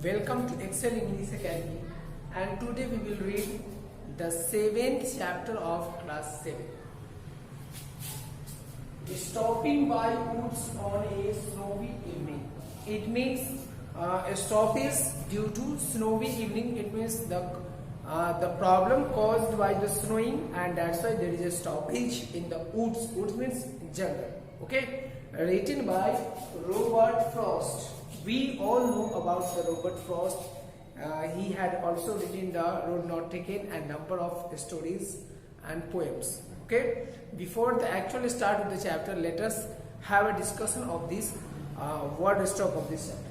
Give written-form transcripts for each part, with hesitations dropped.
Welcome to Excel English Academy, and today we will read the 7th chapter of class 7. Stopping by woods on a snowy evening. It means a stoppage due to snowy evening. It means the problem caused by the snowing, and that's why there is a stoppage in the woods. Woods means jungle. Okay, written by Robert Frost. We all know about the Robert Frost. He had also written the Road Not Taken and number of stories and poems. Okay, before the actual start of the chapter, let us have a discussion of this word stop of this chapter.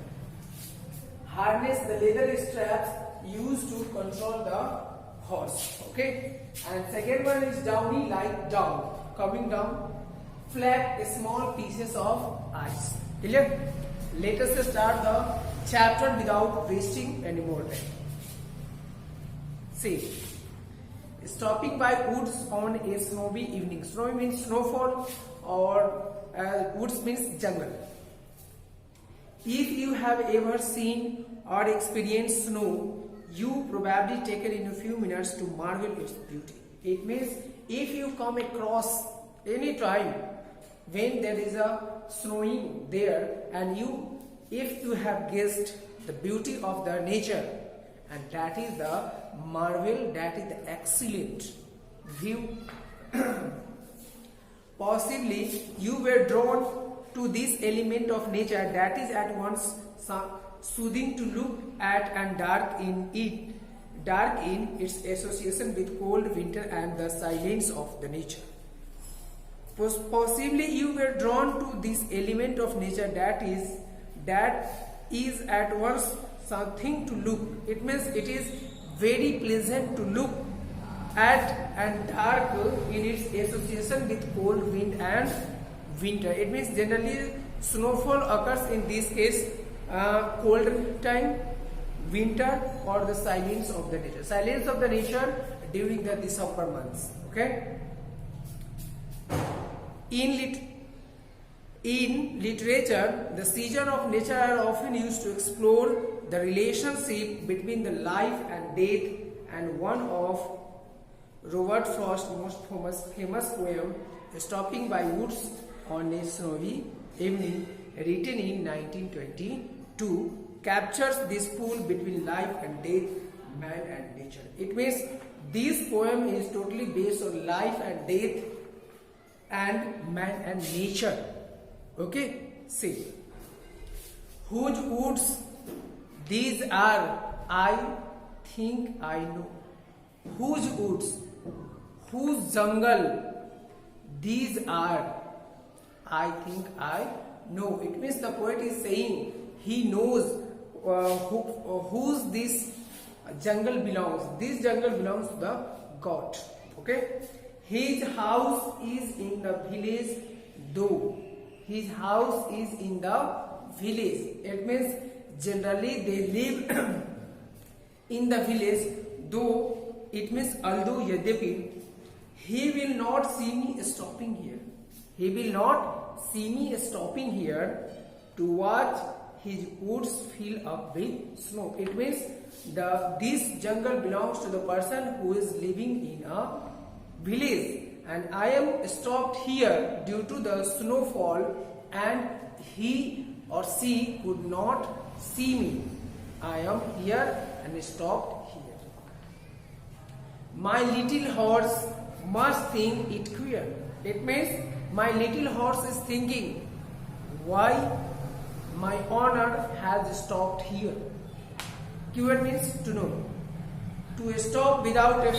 Harness, the leather straps used to control the horse. Okay, and second one is downy, like down, coming down. Flat, small pieces of ice. Clear? Let us start the chapter without wasting any more time. See, stopping by woods on a snowy evening. Snowy means snowfall, or woods means jungle. If you have ever seen or experienced snow, you probably take it in a few minutes to marvel its beauty. It means if you come across any time when there is a snowing there, and if you have guessed the beauty of the nature, and that is the marvel, that is the excellent view. Possibly you were drawn to this element of nature that is at once soothing to look at and dark in its association with cold winter and the silence of the nature. Possibly you were drawn to this element of nature that is at once something to look. It means it is very pleasant to look at and dark in its association with cold wind and winter. It means generally snowfall occurs in this case cold time, winter, or the silence of the nature. Silence of the nature during the December months. Okay. In literature, the seasons of nature are often used to explore the relationship between the life and death, and one of Robert Frost's most famous poem, Stopping by Woods on a Snowy Evening, written in 1922, captures this pull between life and death, man and nature. It means this poem is totally based on life and death and man and nature. Okay, see, whose woods these are, I think I know. Whose woods, whose jungle these are, I think I know. It means the poet is saying he knows whose this jungle belongs. This jungle belongs to the God. Okay. His house is in the village, though. His house is in the village. It means generally they live in the village, though. It means although yadyapi, he will not see me stopping here. He will not see me stopping here to watch his woods fill up with snow. It means this jungle belongs to the person who is living in a village, and I am stopped here due to the snowfall, and he or she could not see me. I am here and stopped here. My little horse must think it queer. It means my little horse is thinking why my owner has stopped here. Queer means to know. To stop without a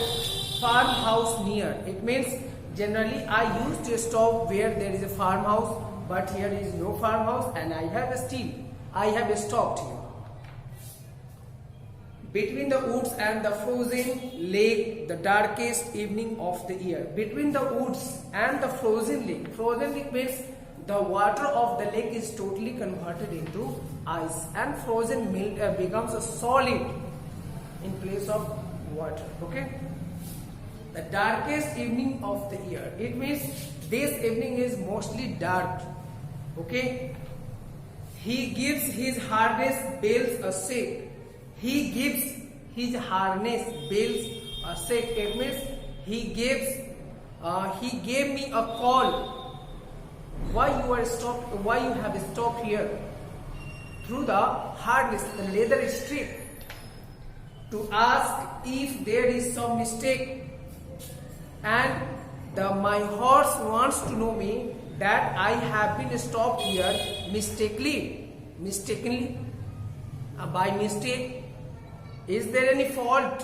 farmhouse near. It means generally I used to stop where there is a farmhouse, but here is no farmhouse, and I have stopped here. Between the woods and the frozen lake, the darkest evening of the year. Between the woods and the frozen lake. Frozen lake means the water of the lake is totally converted into ice, and frozen becomes a solid in place of water. Okay. The darkest evening of the year. It means this evening is mostly dark. Okay. He gives his harness bells a shake. he gives his harness bells a shake. It means he gave me a call. Why you are stopped? Why you have stopped here? Through the harness, the leather strip, to ask if there is some mistake, and my horse wants to know me that I have been stopped here mistakenly, by mistake. Is there any fault?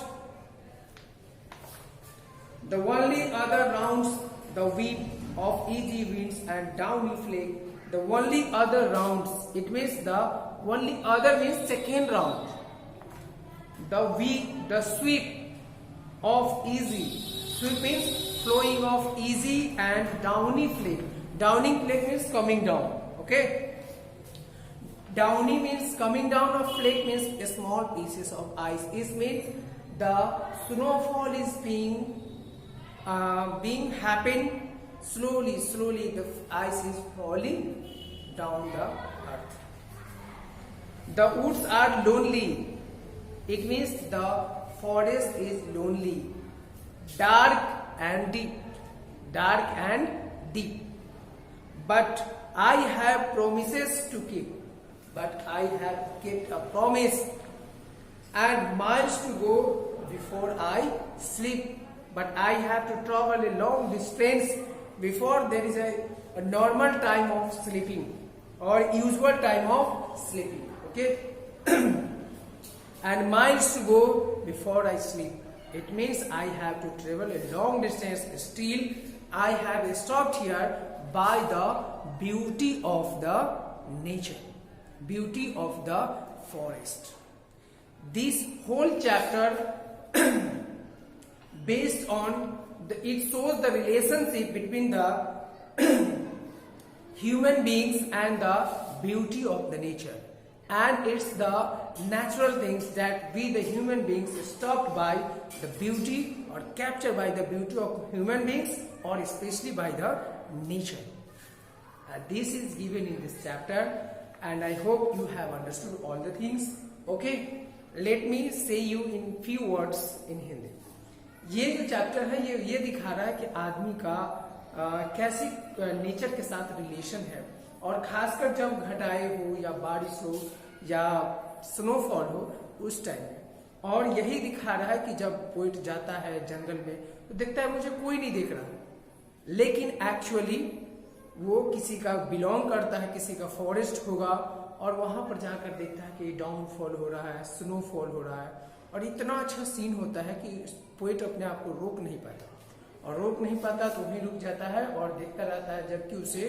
The only other rounds the whip of easy winds and downy flake. The only other rounds, it means the only other means second round. The sweep of easy. Sweep means flowing of easy and downy flake. Downy flake means coming down. Okay. Downy means coming down, of flake means small pieces of ice. It means the snowfall is being happen slowly. The ice is falling down the earth. The woods are lonely. It means the forest is lonely. Dark and deep. But I have promises to keep. But I have kept a promise, and miles to go before I sleep. But I have to travel a long distance before there is a normal time of sleeping or usual time of sleeping. Okay. And miles to go before I sleep. It means I have to travel a long distance. Still, I have stopped here by the beauty of the nature, beauty of the forest. This whole chapter based on it shows the relationship between the human beings and the beauty of the nature, and it's the natural things that we the human beings stopped by the beauty or captured by the beauty of human beings, or especially by the nature. This is given in this chapter, and I hope you have understood all the things. Okay, let me say you in few words in Hindi. ये जो chapter है ये दिखा रहा है कि आदमी का कैसे नेचर के साथ रिलेशन है, और खासकर जब घटाए हो या बारिश हो या स्नोफॉल हो उस टाइम में. और यही दिखा रहा है कि जब पोइट जाता है जंगल में तो देखता है मुझे कोई नहीं देख रहा, लेकिन एक्चुअली वो किसी का बिलोंग करता है, किसी का फॉरेस्ट होगा, और वहां पर जाकर देखता है कि डाउनफॉल हो रहा है, स्नोफॉल हो रहा है, और इतना अच्छा सीन होता है कि पोइट अपने आप को रोक नहीं पाता, और रोक नहीं पाता तो वहीं रुक जाता है और देखता रहता है, जबकि उसे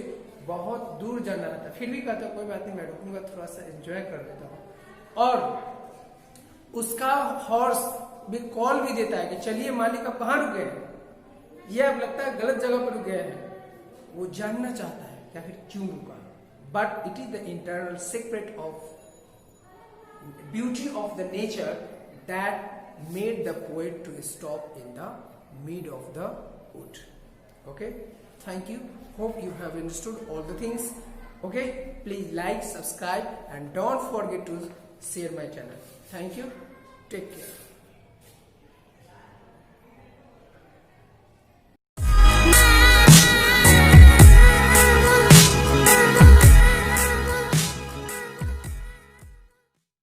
बहुत दूर जाना रहता है. फिर भी कहता है कोई बात नहीं, मैं रुकूंगा, थोड़ा सा एंजॉय कर लेता हूँ. और उसका हॉर्स भी कॉल भी देता है कि चलिए मालिक आप कहाँ रुके हैं, ये अब लगता है गलत जगह पर रुक गए हैं. वो जानना चाहता है या फिर क्यों रुका. But it is the internal secret of beauty of the nature that made the poet to stop in the mid of the wood. Okay, thank you. Hope you have understood all the things. Okay, please like, subscribe, and don't forget to share my channel. Thank you. Take care.